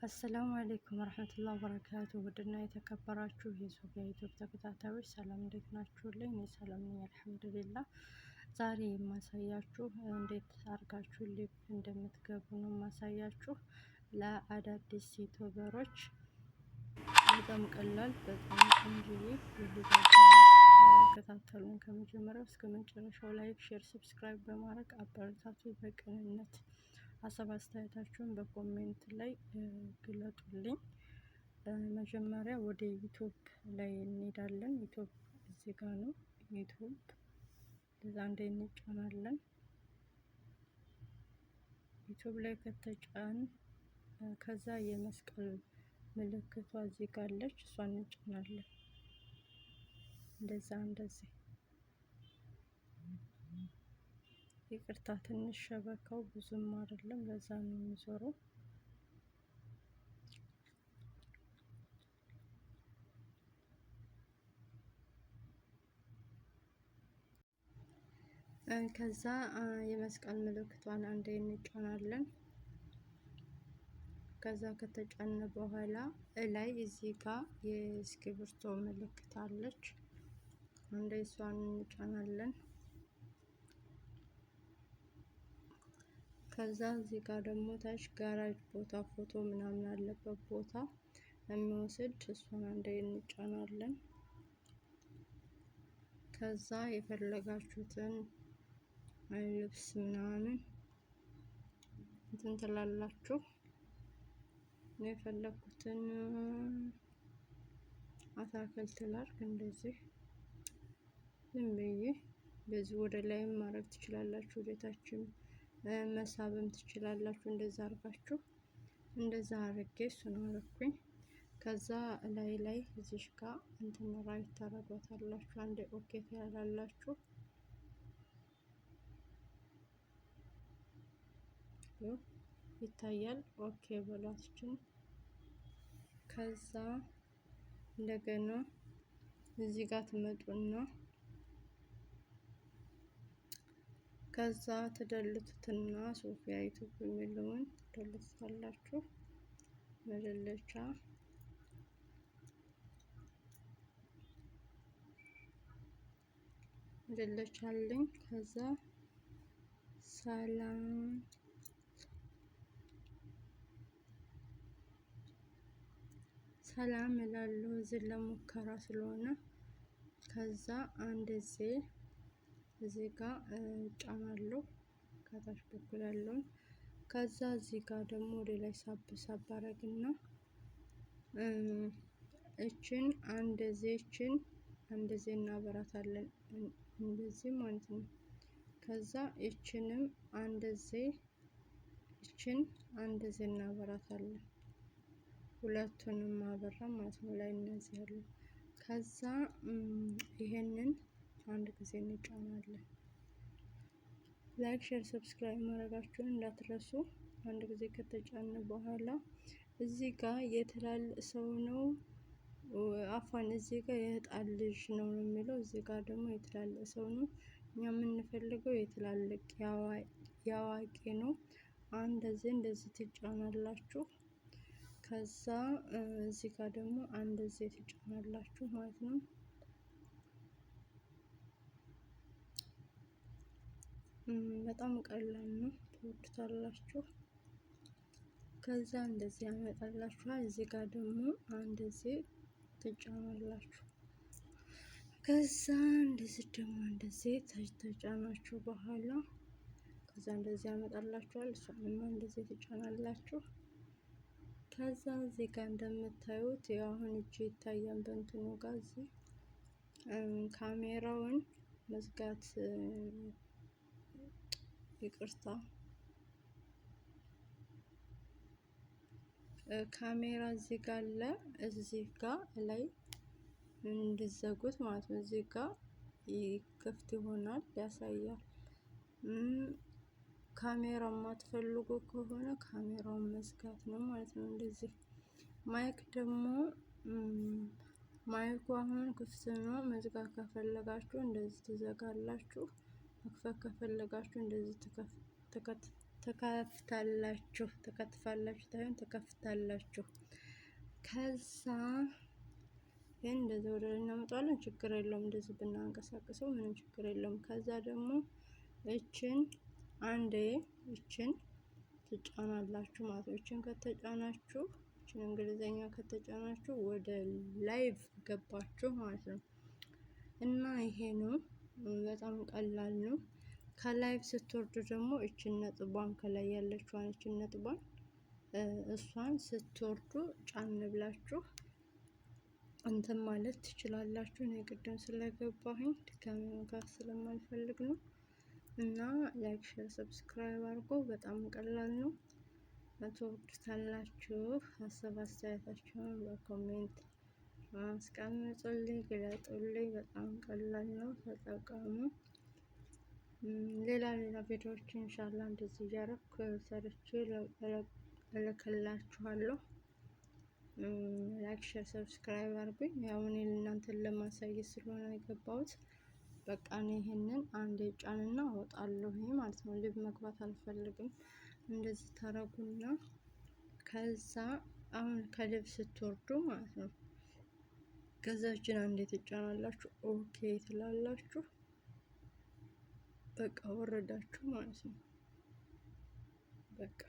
አሰላሙ አለይኩም ወረህመቱላሂ ወበረካቱ። ውድና የተከበራችሁ የሶፊያ ዩቲዩብ ተከታታዮች ሰላም፣ እንዴት ናችሁልኝ? እኔ ሰላም ነኝ አልሐምዱሊላህ። ዛሬ የማሳያችሁ እንዴት አድርጋችሁ ሊብ እንደምትገቡ ነው የማሳያችሁ። ለአዳዲስ ዩቲዩበሮች በጣም ቀላል፣ በጣም ቆንጆዬ የሊብ ተከታተሉን ከመጀመሪያው እስከ መጨረሻው። ላይክ፣ ሼር፣ ሰብስክራይብ በማድረግ አበረታቱ በቅንነት። ሀሳብ አስተያየታችሁን በኮሜንት ላይ ግለጡልኝ። መጀመሪያ ወደ ዩቲዩብ ላይ እንሄዳለን። ዩቲዩብ እዚህ ጋር ነው። ዩቲዩብ እዛ እንደ እንጫናለን። ዩቲዩብ ላይ ከተጫን ከዛ የመስቀል ምልክቷ እዚህ ጋር አለች፣ እሷን እንጫናለን። እንደዚህ ይቅርታ ትንሽ ሸበካው ብዙም አይደለም፣ ለዛ ነው የሚዞረው። ከዛ የመስቀል ምልክቷን አንዴ እንጫናለን። ከዛ ከተጫነ በኋላ እላይ እዚህ ጋር የእስክሪብቶ ምልክት አለች፣ አንዴ እሷን እንጫናለን። ከዛ እዚህ ጋር ደግሞ ታች ጋራጅ ቦታ ፎቶ ምናምን አለበት ቦታ የሚወስድ እሱን አንዴ እንጫናለን። ከዛ የፈለጋችሁትን ልብስ ምናምን እንትን ትላላችሁ። እኔ የፈለኩትን አታክልት ላድርግ፣ እንደዚህ ዝም ብዬ በዚህ ወደ ላይም ማድረግ ትችላላችሁ፣ ወደታችም መሳብም ትችላላችሁ። እንደዛ አርጋችሁ እንደዛ አርጌ እሱን አረኩኝ። ከዛ ላይ እዚሽ ጋር እንትን ራይት ታረጓታላችሁ። አንዴ ኦኬ ትላላችሁ። ይታያል። ኦኬ በሏችን። ከዛ እንደገና እዚህ ጋር ትመጡና ከዛ ትደልቱትና ሶፊያ ዩቲዩብ የሚለውን ትደልቱታላችሁ። መደለቻለኝ። ከዛ ሰላም እላለሁ እዚህ ለሙከራ ስለሆነ። ከዛ እዚህ ጋር ጫናለሁ ከታች በኩል ያለውን። ከዛ እዚህ ጋር ደግሞ ወደ ላይ ሳብ አረግና እችን እንደዚህ እናበራታለን፣ እንደዚህ ማለት ነው። ከዛ እችንም እንደዚህ እናበራታለን፣ ሁለቱንም አበራ ማለት ነው። ላይ እነዚህ ያሉ። ከዛ ይሄንን አንድ ጊዜ እንጫናለን። ላይክ፣ ሼር፣ ሰብስክራይብ ማድረጋችሁን እንዳትረሱ። አንድ ጊዜ ከተጫነ በኋላ እዚህ ጋር የትላልቅ ሰው ነው አፋን፣ እዚህ ጋር የህፃን ልጅ ነው የሚለው፣ እዚህ ጋር ደግሞ የትላልቅ ሰው ነው። እኛ የምንፈልገው የትላልቅ ያዋቂ ነው። እንደዚህ ትጫናላችሁ። ከዛ እዚህ ጋር ደግሞ እንደዚህ ትጫናላችሁ ማለት ነው። በጣም ቀላል ነው፣ ትወዱታላችሁ። ከዛ እንደዚህ ያመጣላችኋል። እዚህ ጋር ደግሞ እንደዚህ ትጫናላችሁ። ከዛ እንደዚህ ደግሞ እንደዚህ ተጫናችሁ በኋላ ከዛ እንደዚህ ያመጣላችኋል። እሷንም እንደዚህ ትጫናላችሁ። ከዛ እዚህ ጋር እንደምታዩት ያው አሁን እጅ ይታያል በእንትኑ ጋር። እዚህ ካሜራውን መዝጋት ይቅርታ፣ ካሜራ እዚህ ጋር አለ። እዚህ ጋር ላይ እንዲዘጉት ማለት ነው። እዚህ ጋር ክፍት ይሆናል፣ ያሳያል። ካሜራ የማትፈልጉ ከሆነ ካሜራውን መዝጋት ነው ማለት ነው። እንደዚህ ማይክ ደግሞ ማይኩ አሁን ክፍት ነው። መዝጋት ከፈለጋችሁ እንደዚህ ትዘጋላችሁ። መክፈት ከፈለጋችሁ እንደዚህ ተከፍታላችሁ ተከፍታላችሁ። ከዛ ግን እንደዚህ ወደ ላይ እናመጣዋለን፣ ችግር የለውም። እንደዚህ ብናንቀሳቅሰው ምንም ችግር የለውም። ከዛ ደግሞ እችን አንዴ እችን ትጫናላችሁ ማለት ነው። እችን ከተጫናችሁ እችን እንግሊዘኛ ከተጫናችሁ ወደ ላይቭ ገባችሁ ማለት ነው። እና ይሄ ነው፣ በጣም ቀላል ነው። ከላይቭ ስትወርዱ ደግሞ እችን ነጥቧን ከላይ ያለችዋን እችን ነጥቧን እሷን ስትወርዱ ጫን ብላችሁ እንትን ማለት ትችላላችሁ። እኔ ቅድም ስለገባሁኝ ድጋሚ መግባት ስለማልፈልግ ነው። እና ላይክ፣ ሼር፣ ሰብስክራይብ አድርጎ በጣም ቀላል ነው። ትወዱታላችሁ። ሀሳብ አስተያየታችሁን በኮሜንት አስቀምጡልኝ፣ ግለጡልኝ። በጣም ቀላል ነው፣ ተጠቀሙ። ሌላ ቪዲዮዎች ኢንሻአላህ እንደዚህ እያደረኩ ሰርቼ እልክላችኋለሁ። ላይክ፣ ሼር፣ ሰብስክራይብ አድርጉኝ። ያው እኔ እናንተን ለማሳየት ስለሆነ የገባሁት በቃ እኔ ይሄንን አንዴ ጫንና አወጣለሁ ማለት ነው። ልብ መግባት አልፈልግም። እንደዚህ ታረጉና ከዛ አሁን ከልብ ስትወርዱ ማለት ነው ከዛችን አንዴ ትጫናላችሁ፣ ኦኬ ትላላችሁ። በቃ ወረዳችሁ ማለት ነው። በቃ